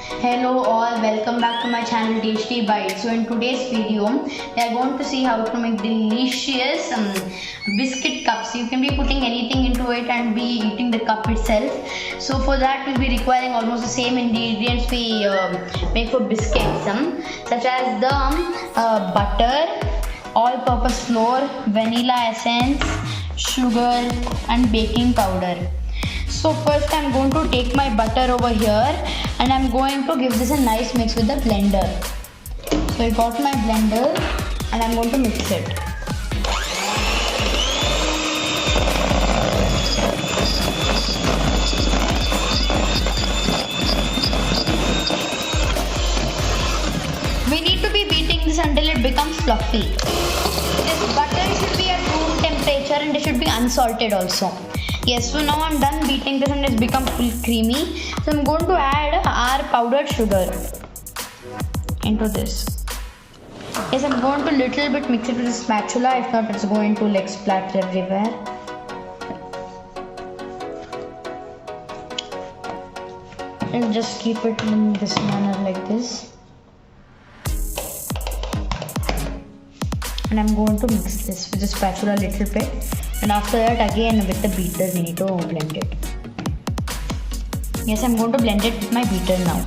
Hello all, welcome back to my channel Tasty Bite. So in today's video, we are going to see how to make delicious biscuit cups. You can be putting anything into it and be eating the cup itself. So for that we'll be requiring almost the same ingredients we make for biscuits, such as the butter, all-purpose flour, vanilla essence, sugar and baking powder. So first I'm going to take my butter over here and I'm going to give this a nice mix with the blender. So I got my blender and I'm going to mix it. We need to be beating this until it becomes fluffy. This butter should be at room temperature and it should be unsalted also. Yes, so now I'm done beating this and it's become full creamy. So I'm going to add our powdered sugar into this. Yes, I'm going to little bit mix it with a spatula, if not it's going to like splatter everywhere. And just keep it in this manner like this. And I'm going to mix this with the spatula a little bit. And after that again with the beater we need to blend it. Yes, I'm going to blend it with my beater now.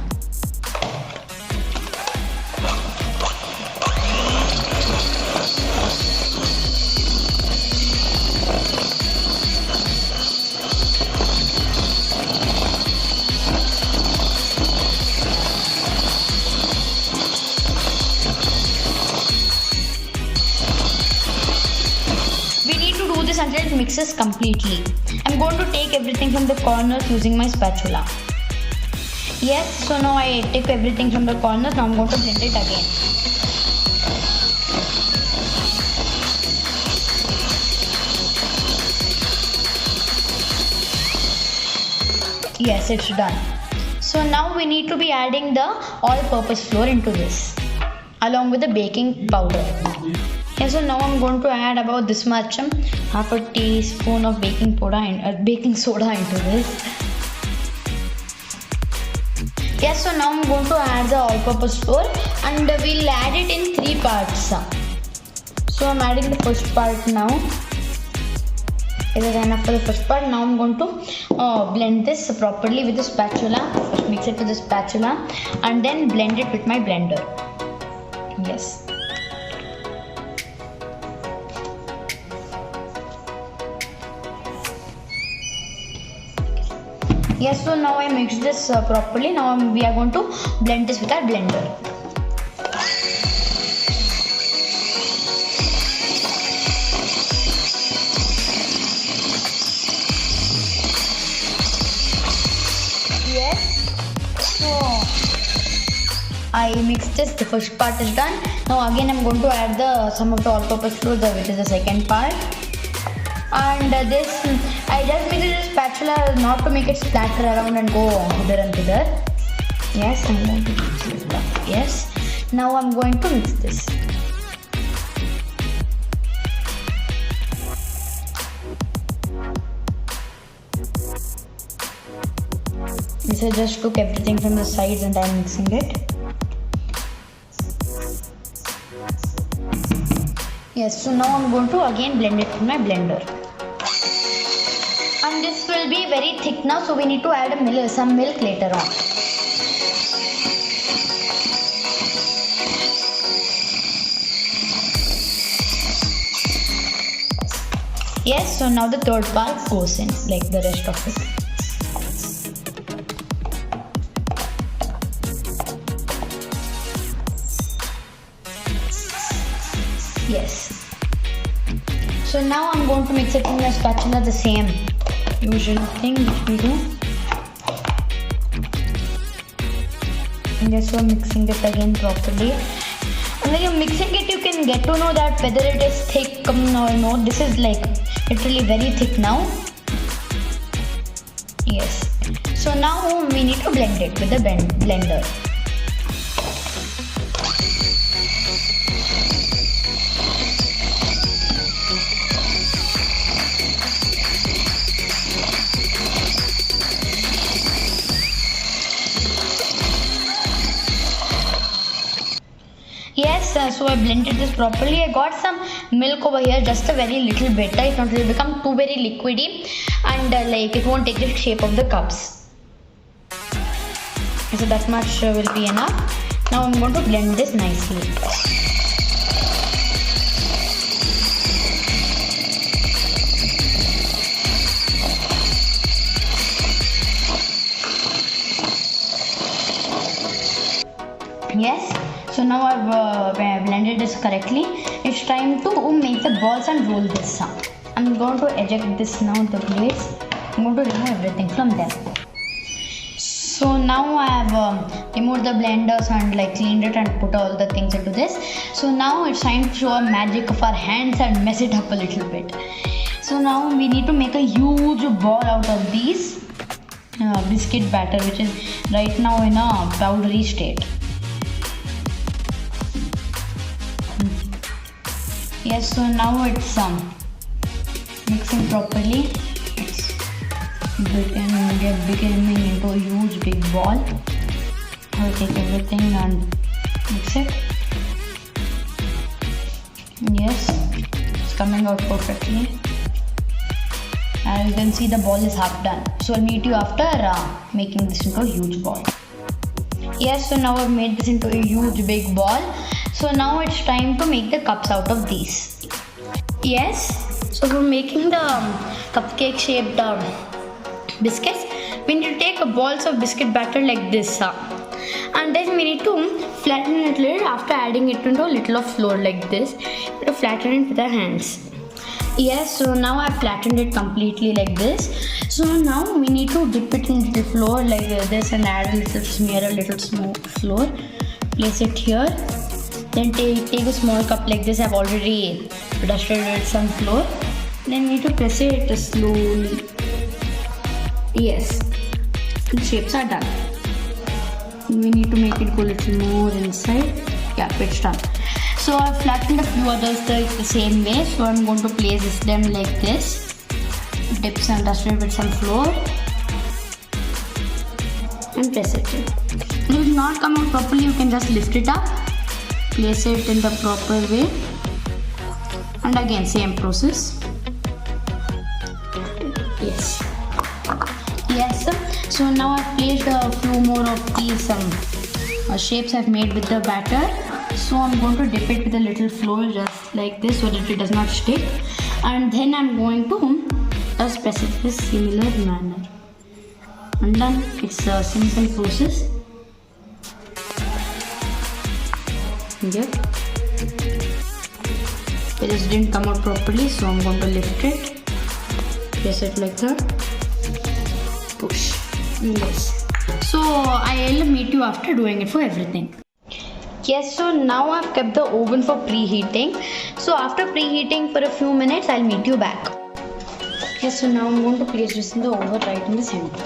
Until it mixes completely. I'm going to take everything from the corners using my spatula. Yes, so now I take everything from the corners. Now I'm going to blend it again. Yes, it's done. So now we need to be adding the all-purpose flour into this along with the baking powder. Yes, so now I'm going to add about this much, half a teaspoon of baking soda into this. Yes, so now I'm going to add the all-purpose flour and we'll add it in 3 parts. So I'm adding the first part now. It is enough for the first part. Now I'm going to blend this properly with the spatula. First mix it with the spatula and then blend it with my blender. Yes. Yes, so now I mixed this properly. Now we are going to blend this with our blender. Yes, so I mixed this. The first part is done. Now again I'm going to add some of the all-purpose flour, which is the second part. And this I just mix it with a spatula not to make it splatter around and go hither and thither. Yes, I'm going to mix this up. Yes, now I'm going to mix this. This I just took everything from the sides and I'm mixing it. Yes, so now I'm going to again blend it in my blender. And this will be very thick now, so we need to add some milk later on. Yes, so now the third part goes in, like the rest of it. Yes. So now I'm going to mix it in the spatula the same usual thing which we do. And just so mixing it again properly. And when you're mixing it, you can get to know that whether it is thick or no. This is like literally very thick now. Yes. So now we need to blend it with the blender. so I blended this properly. I got some milk over here, just a very little bit. It will become too very liquidy, and like it won't take the shape of the cups. So that much will be enough. Now I'm going to blend this nicely. Yes, so now I've blended this correctly. It's time to make the balls and roll this. I'm going to eject this now, the plates. I'm going to remove everything from them. So now I have removed the blenders and like cleaned it and put all the things into this. So now it's time to show our magic of our hands and mess it up a little bit. So now we need to make a huge ball out of these biscuit batter, which is right now in a powdery state. Yes, so now it's mixing properly. It's becoming into a huge big ball. I'll take everything and mix it. Yes, it's coming out perfectly. And you can see the ball is half done. So I'll meet you after making this into a huge ball. Yes, so now I've made this into a huge big ball. So now it's time to make the cups out of these. Yes, so for making the cupcake shaped biscuits, we need to take balls of biscuit batter like this. And then we need to flatten it a little after adding it into a little of flour like this. We need to flatten it with our hands. Yes, so now I've flattened it completely like this. So now we need to dip it in little flour like this and add a little smear, a little smooth flour. Place it here. Then take a small cup like this. I've already dusted it with some flour. Then we need to press it slowly. Yes, the shapes are done. We need to make it go a little more inside. Yeah, it's done. So I've flattened a few others the same way. So I'm going to place them like this. Dip and dust it with some flour. And press it. If it will not come out properly, you can just lift it up. Place it in the proper way, and again same process. Yes, so now I've placed a few more of these shapes I've made with the batter. So I'm going to dip it with a little flour just like this so that it does not stick, and then I'm going to just press it in a similar manner. And done. It's a simple process. Yep. It just didn't come out properly, so I'm going to lift it, place it like that, push. Yes. So I'll meet you after doing it for everything. Yes, so now I've kept the oven for preheating. So after preheating for a few minutes, I'll meet you back. Yes, so now I'm going to place this in the oven right in the center.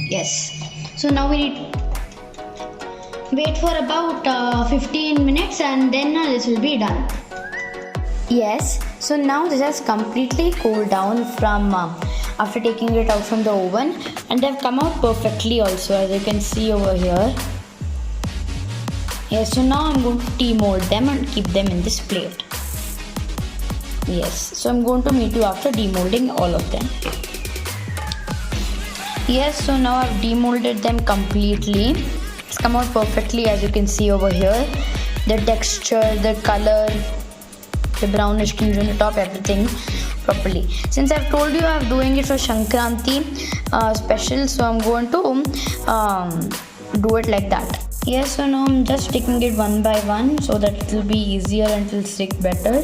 Yes. So now we need wait for about 15 minutes and then this will be done. Yes, so now this has completely cooled down from after taking it out from the oven, and they've come out perfectly also, as you can see over here. Yes, so now I'm going to demold them and keep them in this plate. Yes, so I'm going to meet you after demolding all of them. Yes, so now I've demolded them completely. It's come out perfectly, as you can see over here. The texture, the color, the brownish tinge on the top, everything properly. Since I've told you I'm doing it for Sankranti Special, so I'm going to do it like that. Yes, so now I'm just sticking it one by one so that it will be easier and it will stick better.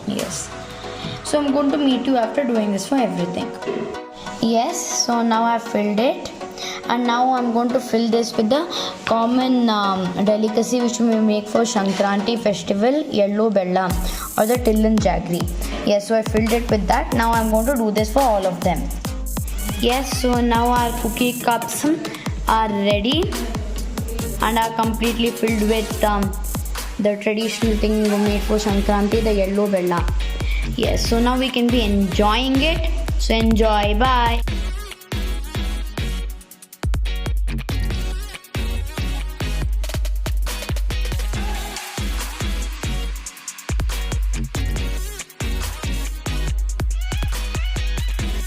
Yes. So I'm going to meet you after doing this for everything. Yes, so now I've filled it. And now I'm going to fill this with the common delicacy which we make for Sankranti festival, yellow bella or the till and jaggery. Yes, so I filled it with that. Now I'm going to do this for all of them. Yes, so now our cookie cups are ready and are completely filled with the traditional thing we made for Sankranti, the yellow bella. Yes, so now we can be enjoying it. So enjoy. Bye.